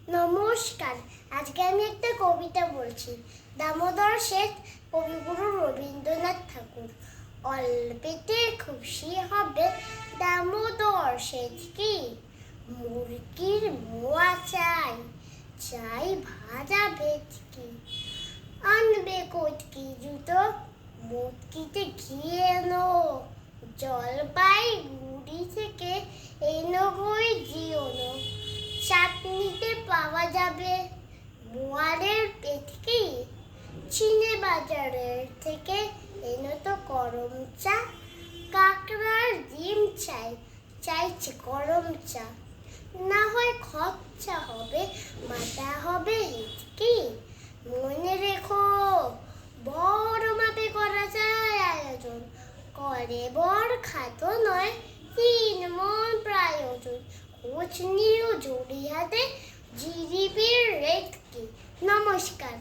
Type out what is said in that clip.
নমস্কার। আজকে আমি একটা কবিতা বলছি। দামোদর শেঠ কবিগুরু রবীন্দ্রনাথ ঠাকুর। অল্পেতে খুশি হবে দামোদর শেঠ কি? মুরগির মোয়া চাই, চাই ভাজা ভেটকি। আনবে কটকি জুতো, মুটকিতে ঘি এনো। জলপাইগুড়ি থেকে এনো গই জিওনো। চাটনিতে পাওয়া যাবে বোয়ালের পেটকি। চিনে বাজারের থেকে এনো তো গরম চা। কাকড়ার ডিম চাই, চাইছে গরম চা। না হয় খরচা হবে, মাথা হবে হিচকি। মনে রেখো বড় মাপে করা যায় আয়োজন। করে বর খাতো নয়, 3 মণ প্রায়োজন। খোঁজ নিও জড়ি হাতে, জিলিপির রেট কি? নমস্কার।